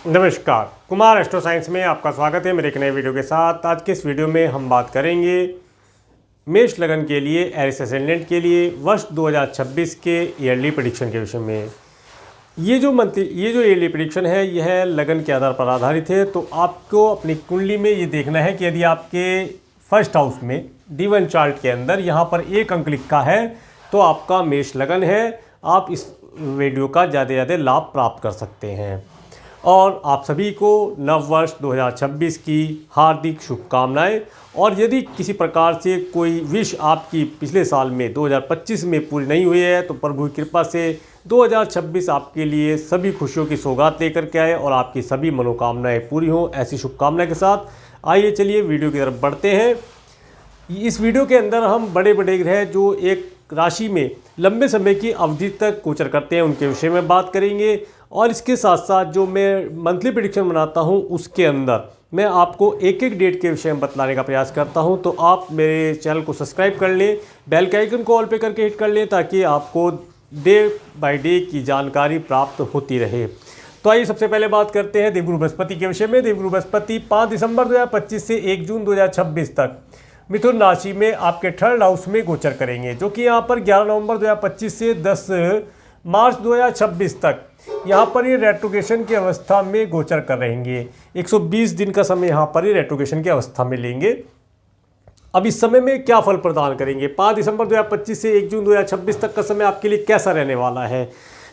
नमस्कार, Kumar astro science में आपका स्वागत है मेरे एक नए वीडियो के साथ। आज के इस वीडियो में हम बात करेंगे मेष लगन के लिए, एरिस एसेंडेंट के लिए वर्ष 2026 के ईयरली प्रेडिक्शन के विषय में। ये जो ईयरली प्रेडिक्शन है यह लगन के आधार पर आधारित है। तो आपको अपनी कुंडली में ये देखना है कि यदि आपके फर्स्ट हाउस में D1 चार्ट के अंदर यहाँ पर एक अंक लिखा है तो आपका मेष लगन है। आप इस वीडियो का ज़्यादा से ज़्यादा लाभ प्राप्त कर सकते हैं। और आप सभी को नव वर्ष 2026 की हार्दिक शुभकामनाएं। और यदि किसी प्रकार से कोई विश आपकी पिछले साल में 2025 में पूरी नहीं हुई है तो प्रभु की कृपा से 2026 आपके लिए सभी खुशियों की सौगात लेकर के आए और आपकी सभी मनोकामनाएं पूरी हों, ऐसी शुभकामना के साथ आइए चलिए वीडियो की तरफ बढ़ते हैं। इस वीडियो के अंदर हम बड़े बड़े ग्रह जो एक राशि में लंबे समय की अवधि तक गोचर करते हैं उनके विषय में बात करेंगे। और इसके साथ साथ जो मैं मंथली प्रेडिक्शन बनाता हूं उसके अंदर मैं आपको एक एक डेट के विषय में बतलाने का प्रयास करता हूं। तो आप मेरे चैनल को सब्सक्राइब कर लें, बेल के आइकन को ऑल पे करके हिट कर लें ताकि आपको डे बाय डे की जानकारी प्राप्त होती रहे। तो आइए सबसे पहले बात करते हैं देवगुरु बृहस्पति के विषय में। देवगुरु बृहस्पति 5 दिसंबर 2025 से 1 जून 2026 तक मिथुन राशि में आपके थर्ड हाउस में गोचर करेंगे, जो कि यहाँ पर 11 नवंबर 2025 से 10 मार्च 2026 तक यहाँ पर ये रेट्रोगेशन की अवस्था में गोचर कर रहेंगे। 120 दिन का समय यहाँ पर ये रेट्रोगेशन की अवस्था में लेंगे। अब इस समय में क्या फल प्रदान करेंगे, 5 दिसंबर 2025 से 1 जून 2026 तक का समय आपके लिए कैसा रहने वाला है।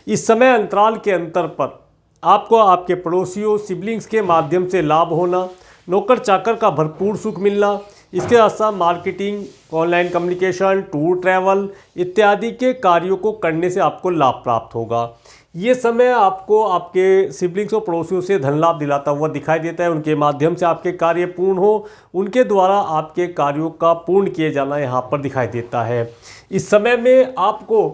इस समय अंतराल के अंतर पर आपको आपके पड़ोसियों सिबलिंग्स के माध्यम से लाभ होना, नौकर चाकर का भरपूर सुख मिलना, इसके साथ साथ marketing, online communication, tour travel इत्यादि के कार्यों को करने से आपको लाभ प्राप्त होगा। ये समय आपको आपके सिबलिंग्स और पड़ोसियों से धन लाभ दिलाता हुआ दिखाई देता है। उनके माध्यम से आपके कार्य पूर्ण हो, उनके द्वारा आपके कार्यों का पूर्ण किए जाना यहाँ पर दिखाई देता है। इस समय में आपको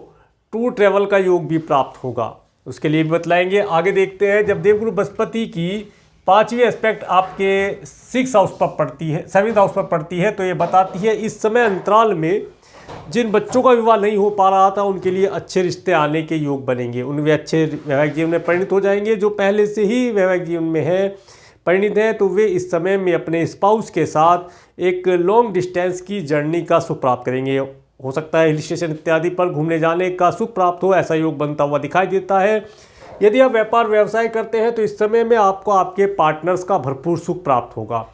टूर ट्रैवल का योग भी प्राप्त होगा, उसके लिए भी बतलाएंगे। आगे देखते हैं। जब देवगुरु बृहस्पति की 5वीं एस्पेक्ट आपके 6th हाउस पर पड़ती है, 7th हाउस पर पड़ती है, तो ये बताती है इस समय अंतराल में जिन बच्चों का विवाह नहीं हो पा रहा था उनके लिए अच्छे रिश्ते आने के योग बनेंगे। उनमें अच्छे वैवाहिक जीवन में परिणित हो जाएंगे। जो पहले से ही वैवाहिक जीवन में है परिणित हैं तो वे इस समय में अपने स्पाउस के साथ एक लॉन्ग डिस्टेंस की जर्नी का सुख प्राप्त करेंगे। हो सकता है हिल स्टेशन इत्यादि पर घूमने जाने का सुख प्राप्त हो, ऐसा योग बनता हुआ दिखाई देता है। यदि आप व्यापार व्यवसाय करते हैं तो इस समय में आपको आपके पार्टनर्स का भरपूर सुख प्राप्त होगा।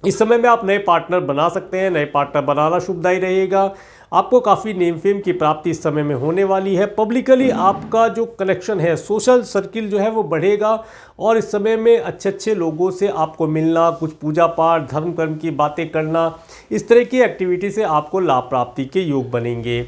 इस समय में आप नए पार्टनर बना सकते हैं, नए पार्टनर बनाना शुभदायी रहेगा। आपको काफ़ी नेम फेम की प्राप्ति इस समय में होने वाली है। पब्लिकली आपका जो कनेक्शन है, सोशल सर्किल जो है वो बढ़ेगा और इस समय में अच्छे अच्छे लोगों से आपको मिलना, कुछ पूजा पाठ धर्म कर्म की बातें करना, इस तरह की एक्टिविटी से आपको लाभ प्राप्ति के योग बनेंगे।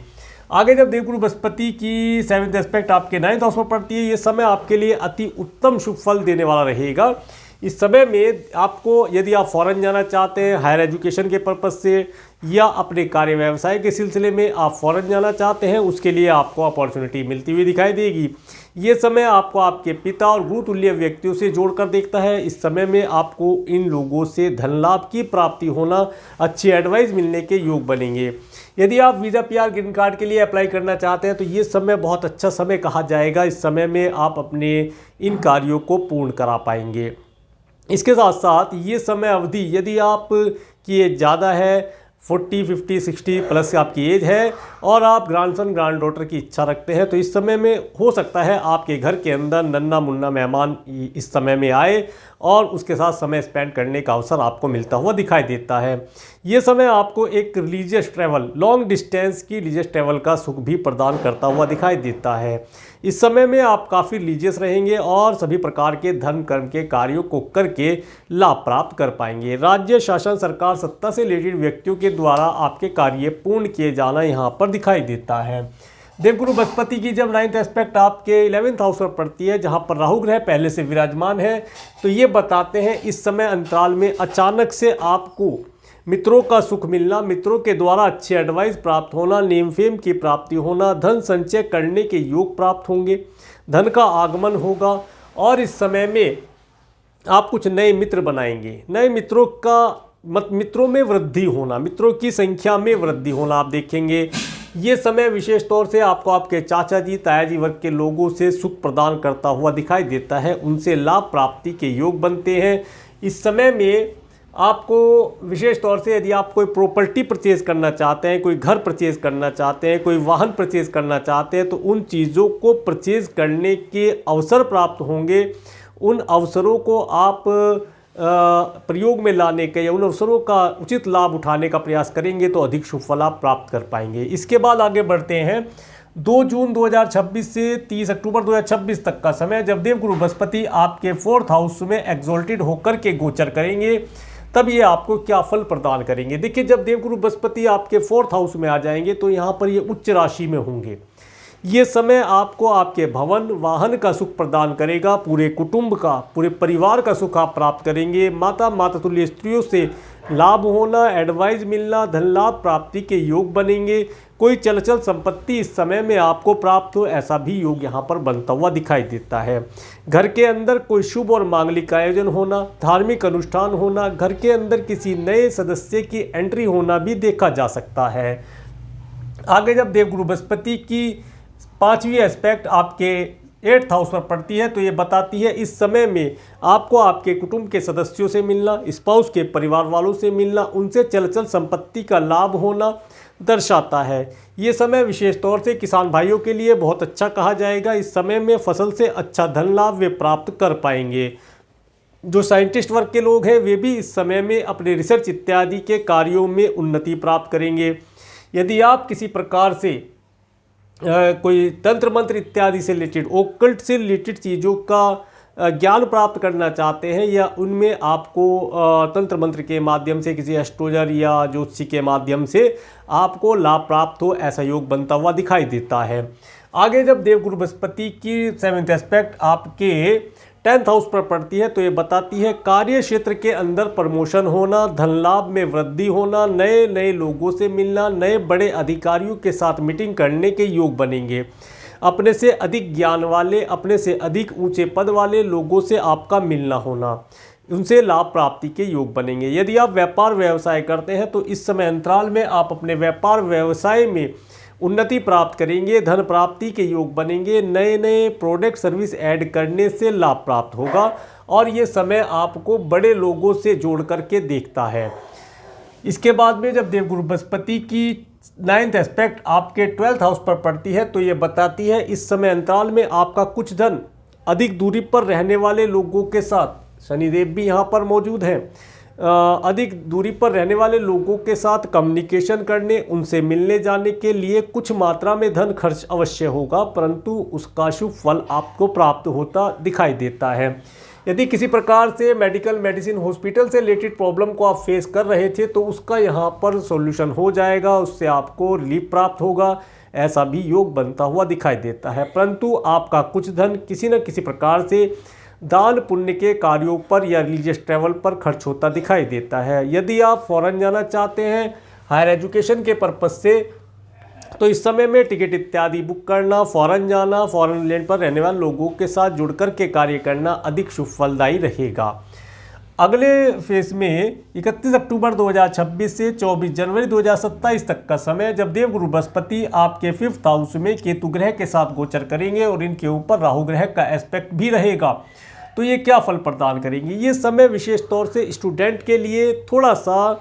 आगे जब देवगुरु बृहस्पति की 7th एस्पेक्ट आपके 9th हाउस पर पड़ती है, ये समय आपके लिए अति उत्तम शुभ फल देने वाला रहेगा। इस समय में आपको यदि आप फॉरेन जाना चाहते हैं हायर एजुकेशन के पर्पज़ से या अपने कार्य व्यवसाय के सिलसिले में आप फॉरेन जाना चाहते हैं, उसके लिए आपको अपॉर्चुनिटी मिलती हुई दिखाई देगी। ये समय आपको आपके पिता और गुरु तुल्य व्यक्तियों से जोड़कर देखता है। इस समय में आपको इन लोगों से धन लाभ की प्राप्ति होना, अच्छी एडवाइस मिलने के योग बनेंगे। यदि आप वीज़ा PR ग्रीन कार्ड के लिए अप्लाई करना चाहते हैं तो ये समय बहुत अच्छा समय कहा जाएगा। इस समय में आप अपने इन कार्यों को पूर्ण करा पाएंगे। इसके साथ साथ ये समय अवधि यदि आप की एज ज़्यादा है, 40, 50, 60 प्लस आपकी एज है और आप ग्रैंडसन ग्रैंड डॉटर की इच्छा रखते हैं तो इस समय में हो सकता है आपके घर के अंदर नन्ना मुन्ना मेहमान इस समय में आए और उसके साथ समय स्पेंड करने का अवसर आपको मिलता हुआ दिखाई देता है। ये समय आपको एक रिलीजियस ट्रैवल, लॉन्ग डिस्टेंस की रिलीजियस ट्रैवल का सुख भी प्रदान करता हुआ दिखाई देता है। इस समय में आप काफ़ी रिलीजियस रहेंगे और सभी प्रकार के धर्म कर्म के कार्यों को करके लाभ प्राप्त कर पाएंगे। राज्य शासन सरकार सत्ता से रिलेटेड व्यक्तियों के द्वारा आपके कार्य पूर्ण किए जाना यहाँ पर दिखाई देता है। देवगुरु बृहस्पति की जब 9th एस्पेक्ट आपके 11th हाउस पर पड़ती है जहाँ पर राहु ग्रह पहले से विराजमान है, तो ये बताते हैं इस समय अंतराल में अचानक से आपको मित्रों का सुख मिलना, मित्रों के द्वारा अच्छी एडवाइस प्राप्त होना, नेम फेम की प्राप्ति होना, धन संचय करने के योग प्राप्त होंगे, धन का आगमन होगा और इस समय में आप कुछ नए मित्र बनाएंगे। नए मित्रों का मित्रों में वृद्धि होना, मित्रों की संख्या में वृद्धि होना आप देखेंगे। ये समय विशेष तौर से आपको आपके चाचा जी ताया जी वर्ग के लोगों से सुख प्रदान करता हुआ दिखाई देता है, उनसे लाभ प्राप्ति के योग बनते हैं। इस समय में आपको विशेष तौर से यदि आप कोई प्रॉपर्टी परचेज करना चाहते हैं, कोई घर परचेज करना चाहते हैं, कोई वाहन परचेज करना चाहते हैं, तो उन चीज़ों को परचेज करने के अवसर प्राप्त होंगे। उन अवसरों को आप प्रयोग में लाने के या उन अवसरों का उचित लाभ उठाने का प्रयास करेंगे तो अधिक शुभ फल आप प्राप्त कर पाएंगे। इसके बाद आगे बढ़ते हैं 2 जून 2026 से 30 अक्टूबर 2026 तक का समय, जब देवगुरु बृहस्पति आपके 4th हाउस में एग्जॉल्टेड होकर के गोचर करेंगे, तब ये आपको क्या फल प्रदान करेंगे। देखिए, जब देवगुरु बृहस्पति आपके 4th हाउस में आ जाएंगे तो यहाँ पर ये उच्च राशि में होंगे। ये समय आपको आपके भवन वाहन का सुख प्रदान करेगा, पूरे कुटुंब का, पूरे परिवार का सुख आप प्राप्त करेंगे। माता तुल्य स्त्रियों से लाभ होना, एडवाइस मिलना, धन लाभ प्राप्ति के योग बनेंगे। कोई चंचल संपत्ति इस समय में आपको प्राप्त हो, ऐसा भी योग यहाँ पर बनता हुआ दिखाई देता है। घर के अंदर कोई शुभ और मांगलिक आयोजन होना, धार्मिक अनुष्ठान होना, घर के अंदर किसी नए सदस्य की एंट्री होना भी देखा जा सकता है। आगे जब देवगुरु बृहस्पति की 5वीं एस्पेक्ट आपके 8th हाउस पर पड़ती है तो ये बताती है इस समय में आपको आपके कुटुंब के सदस्यों से मिलना, स्पाउस के परिवार वालों से मिलना, उनसे चल संपत्ति का लाभ होना दर्शाता है। ये समय विशेष तौर से किसान भाइयों के लिए बहुत अच्छा कहा जाएगा। इस समय में फसल से अच्छा धन लाभ वे प्राप्त कर पाएंगे। जो साइंटिस्ट वर्ग के लोग हैं वे भी इस समय में अपने रिसर्च इत्यादि के कार्यों में उन्नति प्राप्त करेंगे। यदि आप किसी प्रकार से कोई तंत्र मंत्र इत्यादि से रिलेटेड, ओकल्ट से रिलेटेड चीज़ों का ज्ञान प्राप्त करना चाहते हैं या उनमें आपको तंत्र मंत्र के माध्यम से, किसी एस्ट्रोलजर या ज्योतिषी के माध्यम से आपको लाभ प्राप्त हो, ऐसा योग बनता हुआ दिखाई देता है। आगे जब देवगुरु बृहस्पति की 7th एस्पेक्ट आपके 10th हाउस पर पड़ती है तो ये बताती है कार्य क्षेत्र के अंदर प्रमोशन होना, धन लाभ में वृद्धि होना, नए नए लोगों से मिलना, नए बड़े अधिकारियों के साथ मीटिंग करने के योग बनेंगे। अपने से अधिक ज्ञान वाले, अपने से अधिक ऊंचे पद वाले लोगों से आपका मिलना होना, उनसे लाभ प्राप्ति के योग बनेंगे। यदि आप व्यापार व्यवसाय करते हैं तो इस समय अंतराल में आप अपने व्यापार व्यवसाय में उन्नति प्राप्त करेंगे, धन प्राप्ति के योग बनेंगे, नए नए प्रोडक्ट सर्विस ऐड करने से लाभ प्राप्त होगा और ये समय आपको बड़े लोगों से जोड़ करके देखता है। इसके बाद में जब देवगुरु बृहस्पति की 9th एस्पेक्ट आपके 12th हाउस पर पड़ती है तो ये बताती है इस समय अंतराल में आपका कुछ धन अधिक दूरी पर रहने वाले लोगों के साथ, शनिदेव भी यहाँ पर मौजूद हैं, अधिक दूरी पर रहने वाले लोगों के साथ कम्युनिकेशन करने, उनसे मिलने जाने के लिए कुछ मात्रा में धन खर्च अवश्य होगा, परंतु उसका शुभ फल आपको प्राप्त होता दिखाई देता है। यदि किसी प्रकार से मेडिकल, मेडिसिन, हॉस्पिटल से रिलेटेड प्रॉब्लम को आप फेस कर रहे थे तो उसका यहाँ पर सॉल्यूशन हो जाएगा, उससे आपको रिलीफ प्राप्त होगा, ऐसा भी योग बनता हुआ दिखाई देता है। परंतु आपका कुछ धन किसी न किसी प्रकार से दान पुण्य के कार्यों पर या रिलीजियस ट्रैवल पर खर्च होता दिखाई देता है। यदि आप फॉरेन जाना चाहते हैं हायर एजुकेशन के पर्पज से तो इस समय में टिकट इत्यादि बुक करना, फॉरेन जाना, फॉरेन लैंड पर रहने वाले लोगों के साथ जुड़कर के कार्य करना अधिक शुभ फलदायी रहेगा। अगले फेज में 31 अक्टूबर 2026 से 24 जनवरी 2027 तक का समय, जब देवगुरु बृहस्पति आपके 5th हाउस में केतु ग्रह के साथ गोचर करेंगे और इनके ऊपर राहु ग्रह का एस्पेक्ट भी रहेगा, तो ये क्या फल प्रदान करेंगे। ये समय विशेष तौर से स्टूडेंट के लिए थोड़ा सा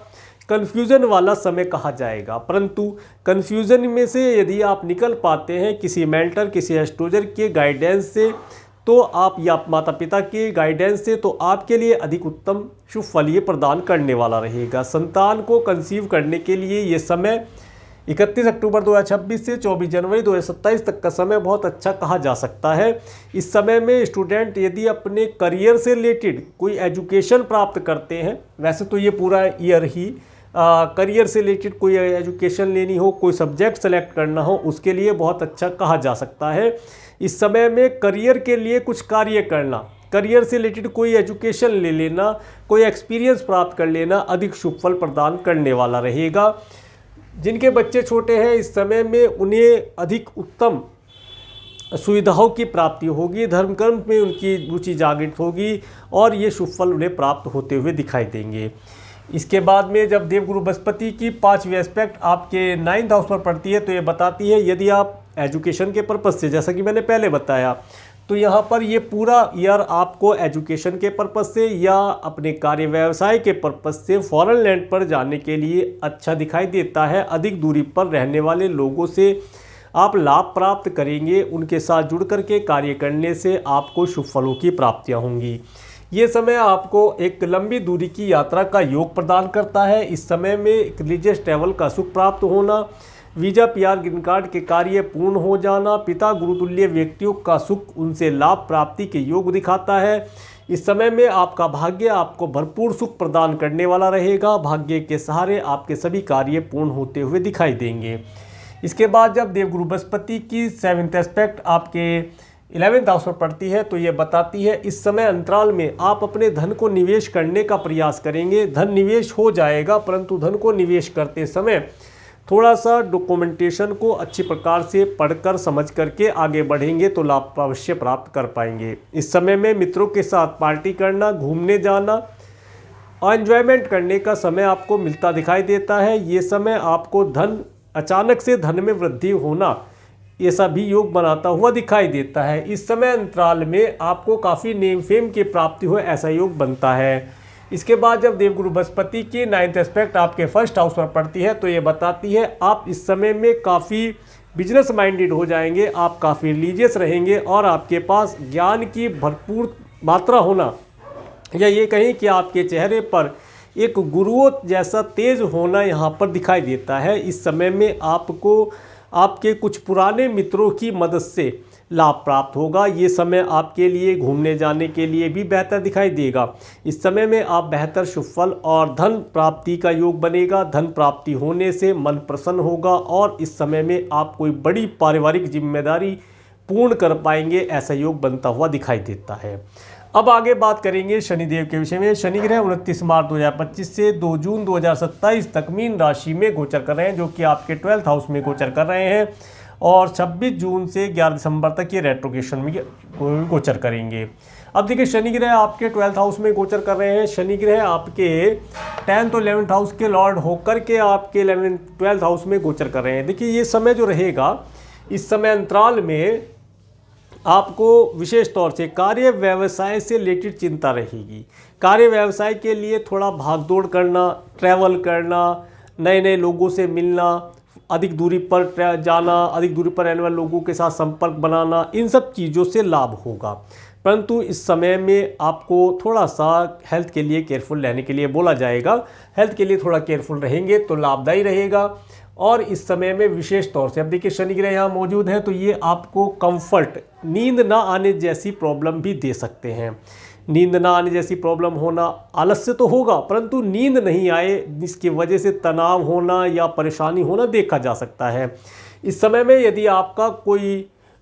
कन्फ्यूज़न वाला समय कहा जाएगा, परंतु कन्फ्यूज़न में से यदि आप निकल पाते हैं किसी मेंटर, किसी एस्ट्रोलजर के गाइडेंस से तो आप या माता पिता के गाइडेंस से, तो आपके लिए अधिक उत्तम शुभ फल ये प्रदान करने वाला रहेगा। संतान को कंसीव करने के लिए ये समय 31 अक्टूबर 2026 से 24 जनवरी 2027 तक का समय बहुत अच्छा कहा जा सकता है। इस समय में स्टूडेंट यदि अपने करियर से रिलेटेड कोई एजुकेशन प्राप्त करते हैं, वैसे तो ये पूरा ईयर ही करियर से रिलेटेड कोई एजुकेशन लेनी हो, कोई सब्जेक्ट सेलेक्ट करना हो, उसके लिए बहुत अच्छा कहा जा सकता है। इस समय में करियर के लिए कुछ कार्य करना, करियर से रिलेटेड कोई एजुकेशन ले लेना, कोई एक्सपीरियंस प्राप्त कर लेना अधिक शुभ फल प्रदान करने वाला रहेगा। जिनके बच्चे छोटे हैं इस समय में उन्हें अधिक उत्तम सुविधाओं की प्राप्ति होगी, धर्म कर्म में उनकी रुचि जागृत होगी और ये शुभ फल उन्हें प्राप्त होते हुए दिखाई देंगे। इसके बाद में जब देवगुरु बृहस्पति की 5वीं एस्पेक्ट आपके 9th हाउस पर पड़ती है तो ये बताती है यदि आप एजुकेशन के पर्पज़ से, जैसा कि मैंने पहले बताया, तो यहाँ पर ये पूरा ईयर आपको एजुकेशन के पर्पज़ से या अपने कार्य व्यवसाय के पर्पज़ से फॉरेन लैंड पर जाने के लिए अच्छा दिखाई देता है। अधिक दूरी पर रहने वाले लोगों से आप लाभ प्राप्त करेंगे, उनके साथ जुड़ करके कार्य करने से आपको शुभ फलों की प्राप्तियाँ होंगी। ये समय आपको एक लंबी दूरी की यात्रा का योग प्रदान करता है। इस समय में एक रिलीजियस ट्रैवल का सुख प्राप्त होना, वीज़ा, पीआर, ग्रीन कार्ड के कार्य पूर्ण हो जाना, पिता गुरुतुल्य व्यक्तियों का सुख, उनसे लाभ प्राप्ति के योग दिखाता है। इस समय में आपका भाग्य आपको भरपूर सुख प्रदान करने वाला रहेगा। भाग्य के सहारे आपके सभी कार्य पूर्ण होते हुए दिखाई देंगे। इसके बाद जब देवगुरु बृहस्पति की 7th एस्पेक्ट आपके 11th हाउस पर पड़ती है तो ये बताती है इस समय अंतराल में आप अपने धन को निवेश करने का प्रयास करेंगे। धन निवेश हो जाएगा, परंतु धन को निवेश करते समय थोड़ा सा डॉक्यूमेंटेशन को अच्छी प्रकार से पढ़कर समझ करके आगे बढ़ेंगे तो लाभ अवश्य प्राप्त कर पाएंगे। इस समय में मित्रों के साथ पार्टी करना, घूमने जाना और एंजॉयमेंट करने का समय आपको मिलता दिखाई देता है। ये समय आपको अचानक से धन में वृद्धि होना, ये सभी योग बनाता हुआ दिखाई देता है। इस समय अंतराल में आपको काफ़ी नेम फेम की प्राप्ति हो, ऐसा योग बनता है। इसके बाद जब देवगुरु बृहस्पति की 9th एस्पेक्ट आपके 1st हाउस पर पड़ती है तो ये बताती है आप इस समय में काफ़ी बिजनेस माइंडेड हो जाएंगे, आप काफ़ी रिलीजियस रहेंगे और आपके पास ज्ञान की भरपूर मात्रा होना, या ये कहें कि आपके चेहरे पर एक गुरुओं जैसा तेज होना यहाँ पर दिखाई देता है। इस समय में आपको आपके कुछ पुराने मित्रों की मदद से लाभ प्राप्त होगा। ये समय आपके लिए घूमने जाने के लिए भी बेहतर दिखाई देगा। इस समय में आप बेहतर शुभ फल और धन प्राप्ति का योग बनेगा। धन प्राप्ति होने से मन प्रसन्न होगा और इस समय में आप कोई बड़ी पारिवारिक जिम्मेदारी पूर्ण कर पाएंगे, ऐसा योग बनता हुआ दिखाई देता है। अब आगे बात करेंगे शनिदेव के विषय में। शनि ग्रह 29 मार्च 2025 से 2 जून 2027 तक मीन राशि में गोचर कर रहे हैं, जो कि आपके 12th हाउस में गोचर कर रहे हैं और 26 जून से 11 दिसंबर तक ये रेट्रोगेशन में गोचर करेंगे। अब देखिए शनि ग्रह आपके 12th हाउस में गोचर कर रहे हैं। शनि ग्रह आपके 10th और 11th हाउस के लॉर्ड होकर के आपके 12th हाउस में गोचर कर रहे हैं। देखिए ये समय जो रहेगा, इस समय अंतराल में आपको विशेष तौर से कार्य व्यवसाय से रिलेटेड चिंता रहेगी। कार्य व्यवसाय के लिए थोड़ा भागदौड़ करना, ट्रैवल करना, नए नए लोगों से मिलना, अधिक दूरी पर जाना, अधिक दूरी पर रहने वाले लोगों के साथ संपर्क बनाना, इन सब चीज़ों से लाभ होगा। परंतु इस समय में आपको थोड़ा सा हेल्थ के लिए केयरफुल रहने के लिए बोला जाएगा। हेल्थ के लिए थोड़ा केयरफुल रहेंगे तो लाभदायी रहेगा। और इस समय में विशेष तौर से अब देखिए शनि ग्रह यहाँ मौजूद है तो ये आपको कंफर्ट, नींद ना आने जैसी प्रॉब्लम भी दे सकते हैं। नींद ना आने जैसी प्रॉब्लम होना, आलस्य तो होगा परंतु नींद नहीं आए, जिसकी वजह से तनाव होना या परेशानी होना देखा जा सकता है। इस समय में यदि आपका कोई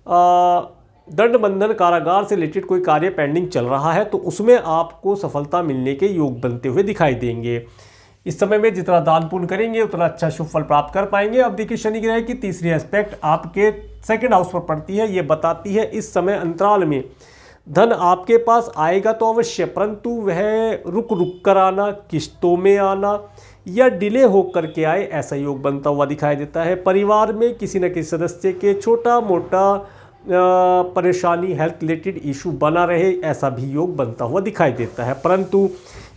दंड बंधन कारागार से रिलेटेड कोई कार्य पेंडिंग चल रहा है तो उसमें आपको सफलता मिलने के योग बनते हुए दिखाई देंगे। इस समय में जितना दान पुण्य करेंगे उतना अच्छा शुभ फल प्राप्त कर पाएंगे। अब देखिए शनि ग्रह की 3री एस्पेक्ट आपके 2nd हाउस पर पड़ती है। ये बताती है इस समय अंतराल में धन आपके पास आएगा तो अवश्य, परंतु वह रुक रुक कर आना, किश्तों में आना या डिले होकर के आए, ऐसा योग बनता हुआ दिखाई देता है। परिवार में किसी न किसी सदस्य के छोटा मोटा परेशानी, हेल्थ रिलेटेड इशू बना रहे, ऐसा भी योग बनता हुआ दिखाई देता है। परंतु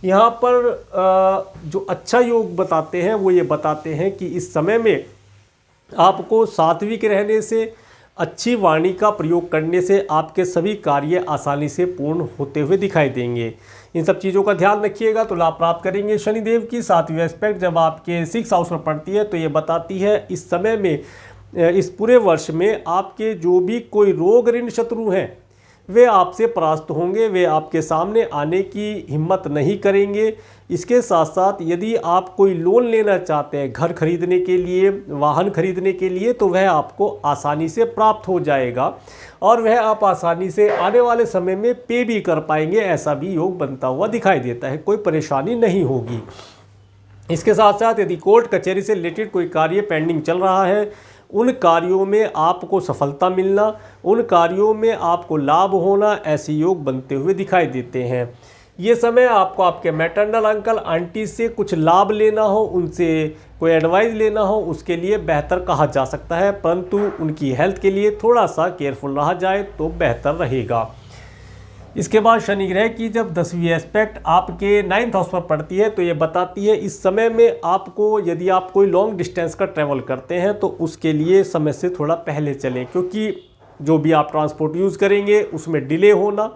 यहाँ पर जो अच्छा योग बताते हैं वो ये बताते हैं कि इस समय में आपको सात्विक रहने से, अच्छी वाणी का प्रयोग करने से आपके सभी कार्य आसानी से पूर्ण होते हुए दिखाई देंगे। इन सब चीज़ों का ध्यान रखिएगा तो लाभ प्राप्त करेंगे। शनिदेव की 7वीं एस्पेक्ट जब आपके 6th हाउस पर पड़ती है तो ये बताती है इस समय में, इस पूरे वर्ष में आपके जो भी कोई रोग ऋण शत्रु हैं वे आपसे परास्त होंगे, वे आपके सामने आने की हिम्मत नहीं करेंगे। इसके साथ साथ यदि आप कोई लोन लेना चाहते हैं घर खरीदने के लिए, वाहन खरीदने के लिए, तो वह आपको आसानी से प्राप्त हो जाएगा और वह आप आसानी से आने वाले समय में पे भी कर पाएंगे, ऐसा भी योग बनता हुआ दिखाई देता है। कोई परेशानी नहीं होगी। इसके साथ साथ यदि कोर्ट कचहरी से रिलेटेड कोई कार्य पेंडिंग चल रहा है, उन कार्यों में आपको सफलता मिलना, उन कार्यों में आपको लाभ होना, ऐसे योग बनते हुए दिखाई देते हैं। ये समय आपको आपके मैटरनल अंकल आंटी से कुछ लाभ लेना हो, उनसे कोई एडवाइस लेना हो, उसके लिए बेहतर कहा जा सकता है, परंतु उनकी हेल्थ के लिए थोड़ा सा केयरफुल रहा जाए तो बेहतर रहेगा। इसके बाद शनि ग्रह की जब 10वीं एस्पेक्ट आपके 9th हाउस पर पड़ती है तो ये बताती है इस समय में आपको, यदि आप कोई लॉन्ग डिस्टेंस का ट्रैवल करते हैं तो उसके लिए समय से थोड़ा पहले चलें, क्योंकि जो भी आप ट्रांसपोर्ट यूज़ करेंगे उसमें डिले होना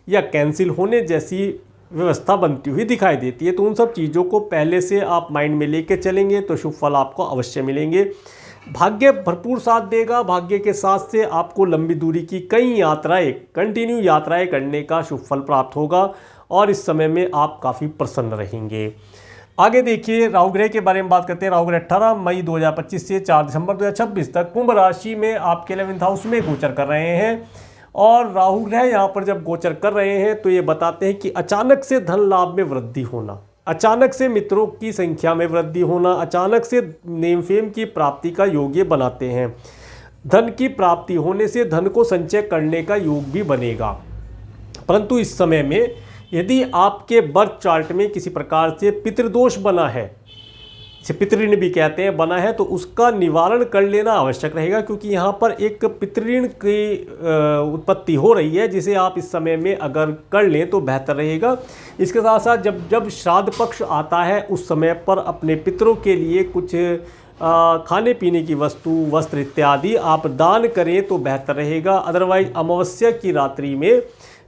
या कैंसिल होने जैसी व्यवस्था बनती हुई दिखाई देती है। तो उन सब चीज़ों को पहले से आप माइंड में लेके चलेंगे तो शुभ फल आपको अवश्य मिलेंगे। भाग्य भरपूर साथ देगा। भाग्य के साथ से आपको लंबी दूरी की कई यात्राएं, कंटिन्यू यात्राएं करने का शुभ फल प्राप्त होगा और इस समय में आप काफ़ी प्रसन्न रहेंगे। आगे देखिए राहु ग्रह के बारे में बात करते हैं। राहु ग्रह 18 मई 2025 से 4 दिसंबर 2026 तक कुंभ राशि में आपके 11th हाउस में गोचर कर रहे हैं। और राहु ग्रह यहाँ पर जब गोचर कर रहे हैं तो ये बताते हैं कि अचानक से धन लाभ में वृद्धि होना, अचानक से मित्रों की संख्या में वृद्धि होना, अचानक से नेम फेम की प्राप्ति का योग ये बनाते हैं। धन की प्राप्ति होने से धन को संचय करने का योग भी बनेगा। परंतु इस समय में यदि आपके बर्थ चार्ट में किसी प्रकार से पितृदोष बना है, जिसे पितृऋण भी कहते हैं, बना है, तो उसका निवारण कर लेना आवश्यक रहेगा, क्योंकि यहाँ पर एक पितृऋण की उत्पत्ति हो रही है, जिसे आप इस समय में अगर कर लें तो बेहतर रहेगा। इसके साथ साथ जब जब श्राद्ध पक्ष आता है उस समय पर अपने पितरों के लिए कुछ खाने पीने की वस्तु, वस्त्र इत्यादि आप दान करें तो बेहतर रहेगा। अदरवाइज अमावस्या की रात्रि में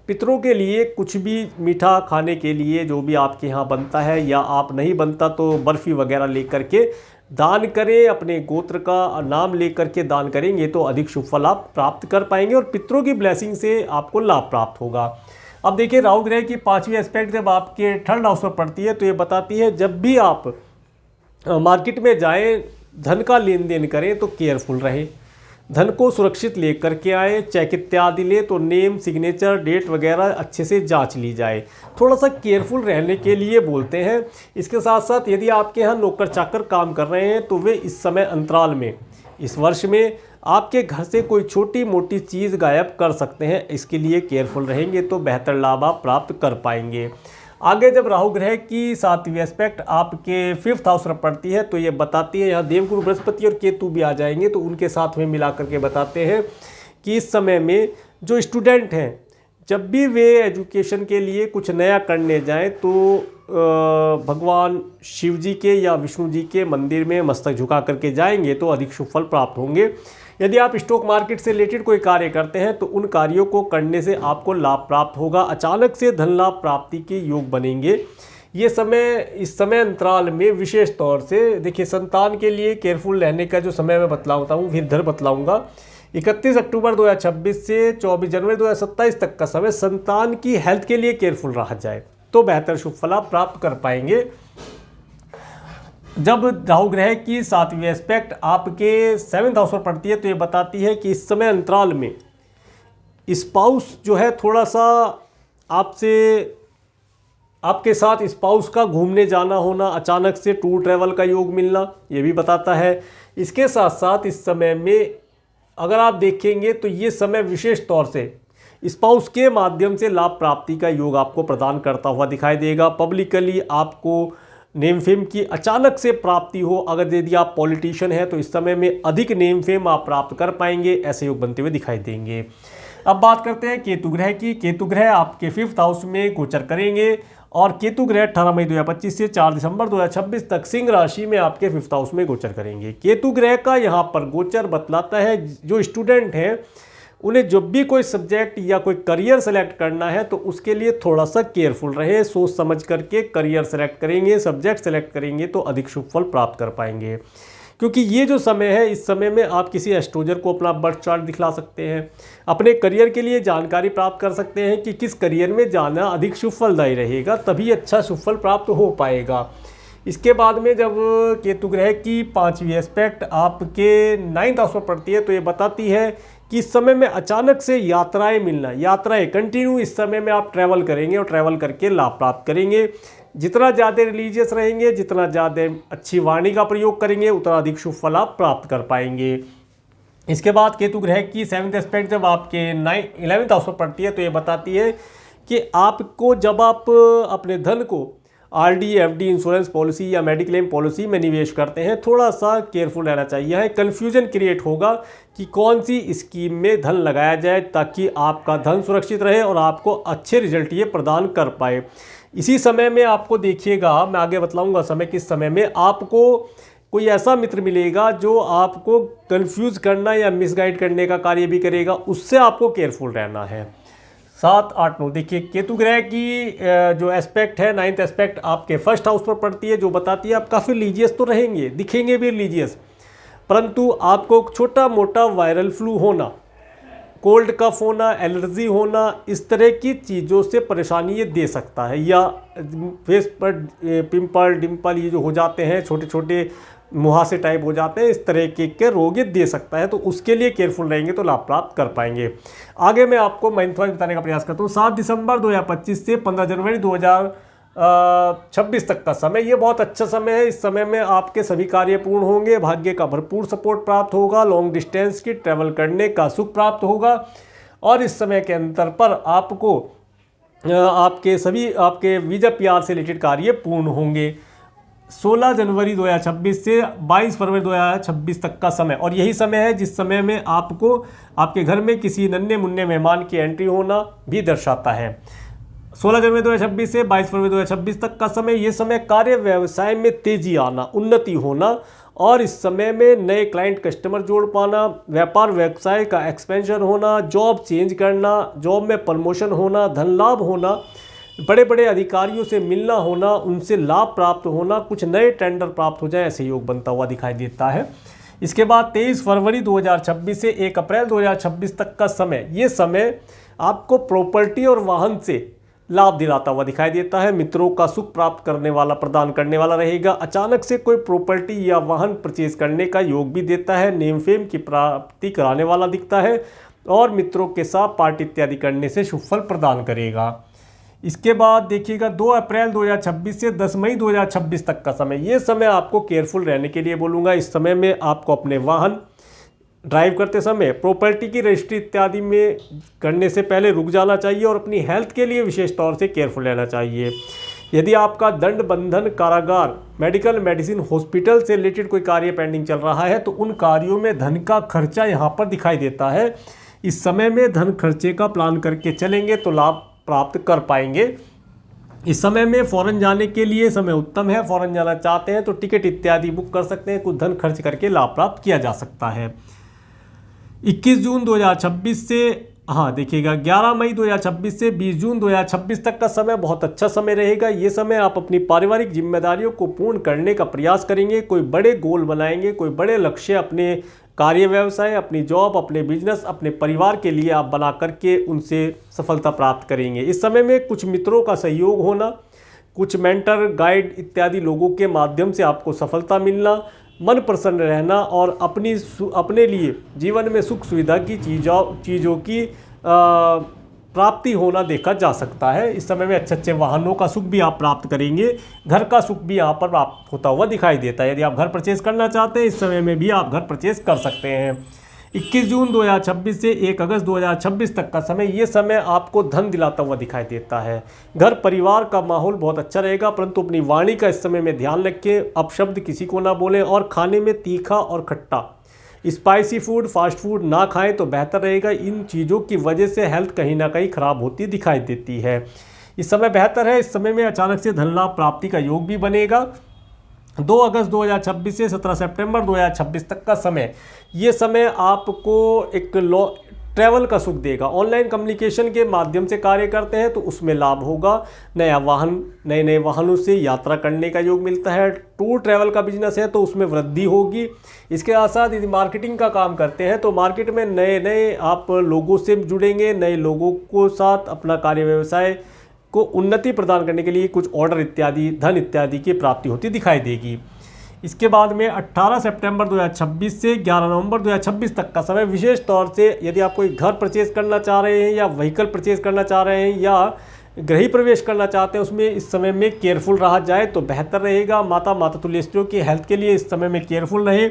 पितरों के लिए कुछ भी मीठा खाने के लिए जो भी आपके यहाँ बनता है, या आप नहीं बनता तो बर्फ़ी वगैरह लेकर के दान करें। अपने गोत्र का नाम लेकर के दान करेंगे तो अधिक शुभ फल आप प्राप्त कर पाएंगे और पितरों की ब्लेसिंग से आपको लाभ प्राप्त होगा। अब देखिए राहु ग्रह की 5वीं एस्पेक्ट जब आपके 3rd हाउस पर पड़ती है तो ये बताती है जब भी आप मार्केट में जाएँ, धन का लेन देन करें तो केयरफुल रहें, धन को सुरक्षित लेकर के आए। चेक इत्यादि ले तो नेम, सिग्नेचर, डेट वगैरह अच्छे से जांच ली जाए, थोड़ा सा केयरफुल रहने के लिए बोलते हैं। इसके साथ साथ यदि आपके यहाँ नौकर चाकर काम कर रहे हैं तो वे इस समय अंतराल में, इस वर्ष में आपके घर से कोई छोटी मोटी चीज़ गायब कर सकते हैं। इसके लिए केयरफुल रहेंगे तो बेहतर लाभ आप प्राप्त कर पाएंगे। आगे जब राहु ग्रह की 7वीं एस्पेक्ट आपके 5th हाउस पर पड़ती है तो ये बताती है, यहाँ देवगुरु बृहस्पति और केतु भी आ जाएंगे, तो उनके साथ में मिला करके बताते हैं कि इस समय में जो स्टूडेंट हैं जब भी वे एजुकेशन के लिए कुछ नया करने जाएं तो भगवान शिव जी के या विष्णु जी के मंदिर में मस्तक झुका करके जाएंगे तो अधिक शुभ फल प्राप्त होंगे। यदि आप स्टॉक मार्केट से रिलेटेड कोई कार्य करते हैं तो उन कार्यों को करने से आपको लाभ प्राप्त होगा। अचानक से धन लाभ प्राप्ति के योग बनेंगे। ये समय, इस समय अंतराल में विशेष तौर से देखिए संतान के लिए केयरफुल रहने का जो समय मैं बतलाता हूँ, फिर इधर बतलाऊँगा। 31 अक्टूबर 2026 से 24 जनवरी 2027 तक का समय संतान की हेल्थ के लिए केयरफुल रहा जाए तो बेहतर शुभ फल आप प्राप्त कर पाएंगे। जब राहु ग्रह की 7वीं एस्पेक्ट आपके 7th हाउस पर पड़ती है तो ये बताती है कि इस समय अंतराल में स्पाउस जो है थोड़ा सा आपके साथ स्पाउस का घूमने जाना होना, अचानक से टूर ट्रैवल का योग मिलना, ये भी बताता है। इसके साथ साथ इस समय में अगर आप देखेंगे तो ये समय विशेष तौर से स्पाउस के माध्यम से लाभ प्राप्ति का योग आपको प्रदान करता हुआ दिखाई देगा। पब्लिकली आपको नेम फेम की अचानक से प्राप्ति हो, अगर यदि आप पॉलिटिशियन हैं तो इस समय में अधिक नेम फेम आप प्राप्त कर पाएंगे, ऐसे योग बनते हुए दिखाई देंगे। अब बात करते हैं केतु ग्रह की। केतु ग्रह आपके 5th हाउस में गोचर करेंगे और केतु ग्रह 18 मई 2025 से 4 दिसंबर 2026 तक सिंह राशि में आपके 5th हाउस में गोचर करेंगे। केतु ग्रह का यहाँ पर गोचर बतलाता है जो स्टूडेंट हैं उन्हें जब भी कोई सब्जेक्ट या कोई करियर सेलेक्ट करना है तो उसके लिए थोड़ा सा केयरफुल रहे, सोच समझ करके करियर सेलेक्ट करेंगे, सब्जेक्ट सेलेक्ट करेंगे तो अधिक शुभ फल प्राप्त कर पाएंगे। क्योंकि ये जो समय है, इस समय में आप किसी एस्ट्रोलजर को अपना बर्थ चार्ट दिखला सकते हैं, अपने करियर के लिए जानकारी प्राप्त कर सकते हैं कि किस करियर में जाना अधिक शुभ फलदायी रहेगा, तभी अच्छा शुभ फल प्राप्त हो पाएगा। इसके बाद में जब केतु ग्रह की 5वीं एस्पेक्ट आपके 9th हाउस पर पड़ती है तो ये बताती है कि इस समय में अचानक से यात्राएं मिलना, यात्राएं कंटिन्यू इस समय में आप ट्रैवल करेंगे और ट्रैवल करके लाभ प्राप्त करेंगे। जितना ज़्यादा रिलीजियस रहेंगे, जितना ज़्यादा अच्छी वाणी का प्रयोग करेंगे, उतना अधिक शुभ फल आप प्राप्त कर पाएंगे। इसके बाद केतु ग्रह की 7th एस्पेक्ट जब आपके 11th हाउस पर पड़ती है तो ये बताती है कि आपको जब आप अपने धन को आरडी, एफडी, इंश्योरेंस पॉलिसी या मेडिक्लेम पॉलिसी में निवेश करते हैं, थोड़ा सा केयरफुल रहना चाहिए। यहाँ कन्फ्यूजन क्रिएट होगा कि कौन सी स्कीम में धन लगाया जाए ताकि आपका धन सुरक्षित रहे और आपको अच्छे रिजल्ट ये प्रदान कर पाए। इसी समय में आपको देखिएगा, मैं आगे बतलाऊंगा समय किस समय में आपको कोई ऐसा मित्र मिलेगा जो आपको कंफ्यूज करना या मिसगाइड करने का कार्य भी करेगा, उससे आपको केयरफुल रहना है। 7, 8, 9 देखिए केतु ग्रह की जो एस्पेक्ट है, 9th एस्पेक्ट आपके फर्स्ट हाउस पर पड़ती है, जो बताती है आप काफ़ी रिलीजियस तो रहेंगे, दिखेंगे भी रिलीजियस, परंतु आपको छोटा मोटा वायरल फ्लू होना, कोल्ड कफ होना, एलर्जी होना, इस तरह की चीज़ों से परेशानी ये दे सकता है। या फेस पर पिंपल डिम्पल ये जो हो जाते हैं, छोटे छोटे मुहासे टाइप हो जाते हैं, इस तरह के रोग ये दे सकता है। तो उसके लिए केयरफुल रहेंगे तो लाभ प्राप्त कर पाएंगे। आगे मैं आपको मंथ वाइज बताने का प्रयास करता हूँ। 7 दिसंबर 2025 से 15 जनवरी 2026 तक का समय, ये बहुत अच्छा समय है। इस समय में आपके सभी कार्य पूर्ण होंगे, भाग्य का भरपूर सपोर्ट प्राप्त होगा, लॉन्ग डिस्टेंस की ट्रैवल करने का सुख प्राप्त होगा और इस समय के अंतर पर आपको आपके वीजा पीआर से रिलेटेड कार्य पूर्ण होंगे। 16 जनवरी 2026 से 22 फरवरी 2026 तक का समय, और यही समय है जिस समय में आपको आपके घर में किसी नन्हे मुन्ने मेहमान की एंट्री होना भी दर्शाता है। 16 जनवरी 2026 से 22 फरवरी 2026 तक का समय, ये समय कार्य व्यवसाय में तेजी आना, उन्नति होना और इस समय में नए क्लाइंट कस्टमर जोड़ पाना, व्यापार व्यवसाय का एक्सपेंशन होना, जॉब चेंज करना, जॉब में प्रमोशन होना, धन लाभ होना, बड़े बड़े अधिकारियों से मिलना होना, उनसे लाभ प्राप्त होना, कुछ नए टेंडर प्राप्त हो जाए, ऐसे योग बनता हुआ दिखाई देता है। इसके बाद 23 फरवरी 2026 से 1 अप्रैल 2026 तक का समय, ये समय आपको प्रॉपर्टी और वाहन से लाभ दिलाता हुआ दिखाई देता है। मित्रों का सुख प्राप्त करने वाला, प्रदान करने वाला रहेगा। अचानक से कोई प्रॉपर्टी या वाहन परचेज करने का योग भी देता है। नेम फेम की प्राप्ति कराने वाला दिखता है और मित्रों के साथ पार्टी इत्यादि करने से शुभ फल प्रदान करेगा। इसके बाद देखिएगा 2 अप्रैल 2026 से 10 मई 2026 तक का समय, ये समय आपको केयरफुल रहने के लिए बोलूँगा। इस समय में आपको अपने वाहन ड्राइव करते समय प्रॉपर्टी की रजिस्ट्री इत्यादि में करने से पहले रुक जाना चाहिए और अपनी हेल्थ के लिए विशेष तौर से केयरफुल रहना चाहिए। यदि आपका दंड, बंधन, कारागार, मेडिकल, मेडिसिन, हॉस्पिटल से रिलेटेड कोई कार्य पेंडिंग चल रहा है तो उन कार्यों में धन का खर्चा यहाँ पर दिखाई देता है। इस समय में धन खर्चे का प्लान करके चलेंगे तो लाभ प्राप्त कर पाएंगे। इस समय में फॉरेन जाने के लिए समय उत्तम है। फॉरेन जाना चाहते हैं तो टिकट इत्यादि बुक कर सकते हैं, कुछ धन खर्च करके लाभ प्राप्त किया जा सकता है। 21 जून 2026 से देखिएगा 11 मई 2026 से 20 जून 2026 तक का समय बहुत अच्छा समय रहेगा। ये समय आप अपनी पारिवारिक जिम्मेदारियों को पूर्ण करने का प्रयास करेंगे, कोई बड़े गोल बनाएंगे, कोई बड़े लक्ष्य अपने कार्य व्यवसाय, अपनी जॉब, अपने बिजनेस, अपने परिवार के लिए आप बना करके उनसे सफलता प्राप्त करेंगे। इस समय में कुछ मित्रों का सहयोग होना, कुछ मेंटर, गाइड इत्यादि लोगों के माध्यम से आपको सफलता मिलना, मन प्रसन्न रहना और अपने लिए जीवन में सुख सुविधा की चीज़ों की प्राप्ति होना देखा जा सकता है। इस समय में अच्छे अच्छे वाहनों का सुख भी आप प्राप्त करेंगे। घर का सुख भी यहाँ पर प्राप्त होता हुआ दिखाई देता है। यदि आप घर परचेज करना चाहते हैं इस समय में भी आप घर परचेज कर सकते हैं। 21 जून 2026 से 1 अगस्त 2026 तक का समय, ये समय आपको धन दिलाता हुआ दिखाई देता है। घर परिवार का माहौल बहुत अच्छा रहेगा, परंतु अपनी वाणी का इस समय में ध्यान रखें, अपशब्द किसी को ना बोलें और खाने में तीखा और खट्टा, स्पाइसी फूड, फास्ट फूड ना खाएं तो बेहतर रहेगा। इन चीज़ों की वजह से हेल्थ कहीं ना कहीं खराब होती दिखाई देती है। इस समय बेहतर है। इस समय में अचानक से धन लाभ प्राप्ति का योग भी बनेगा। 2 अगस्त 2026 से 17 सितंबर 2026 तक का समय, ये समय आपको एक ट्रैवल का सुख देगा। ऑनलाइन कम्युनिकेशन के माध्यम से कार्य करते हैं तो उसमें लाभ होगा। नया वाहन, नए नए वाहनों से यात्रा करने का योग मिलता है। टूर ट्रैवल का बिजनेस है तो उसमें वृद्धि होगी। इसके साथ साथ यदि मार्केटिंग का काम करते हैं तो मार्केट में नए नए आप लोगों से जुड़ेंगे, नए लोगों को साथ अपना कार्य व्यवसाय को उन्नति प्रदान करने के लिए कुछ ऑर्डर इत्यादि, धन इत्यादि की प्राप्ति होती दिखाई देगी। इसके बाद में 18 सितंबर 2026 से 11 नवंबर 2026 तक का समय, विशेष तौर से यदि आप कोई घर परचेज करना चाह रहे हैं या व्हीकल परचेज करना चाह रहे हैं या गृह प्रवेश करना चाहते हैं, उसमें इस समय में केयरफुल रहा जाए तो बेहतर रहेगा। माता तुल्य स्त्रियों की हेल्थ के लिए इस समय में केयरफुल रहे।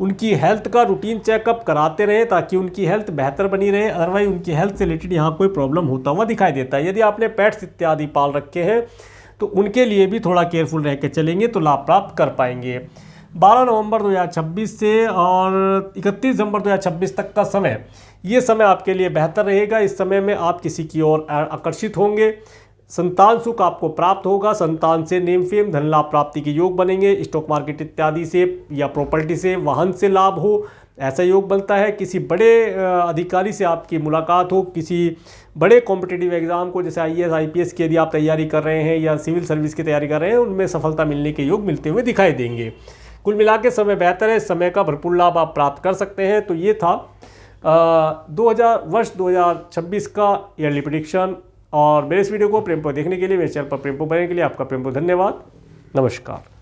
उनकी हेल्थ का रूटीन चेकअप कराते रहें ताकि उनकी हेल्थ बेहतर बनी रहे। अदरवाइज उनकी हेल्थ से रिलेटेड यहाँ कोई प्रॉब्लम होता हुआ दिखाई देता है। यदि आपने पेट्स इत्यादि पाल रखे हैं तो उनके लिए भी थोड़ा केयरफुल रह के चलेंगे तो लाभ प्राप्त कर पाएंगे। 12 नवंबर 2026 से और 31 दिसंबर 2026 तक का समय, ये समय आपके लिए बेहतर रहेगा। इस समय में आप किसी की ओर आकर्षित होंगे, संतान सुख आपको प्राप्त होगा, संतान से नेम फेम धन लाभ प्राप्ति के योग बनेंगे, स्टॉक मार्केट इत्यादि से या प्रॉपर्टी से, वाहन से लाभ हो ऐसा योग बनता है। किसी बड़े अधिकारी से आपकी मुलाकात हो, किसी बड़े कॉम्पिटिटिव एग्जाम को जैसे IAS IPS की यदि आप तैयारी कर रहे हैं या सिविल सर्विस की तैयारी कर रहे हैं, उनमें सफलता मिलने के योग मिलते हुए दिखाई देंगे। कुल मिला के समय बेहतर है, समय का भरपूर लाभ आप प्राप्त कर सकते हैं। तो ये था वर्ष 2026 का ईयरली प्रेडिक्शन। और मेरे इस वीडियो को प्रेमपूर्वक देखने के लिए, मेरे चैनल पर प्रेमपूर्वक बनने के लिए आपका प्रेमपूर्वक धन्यवाद। नमस्कार।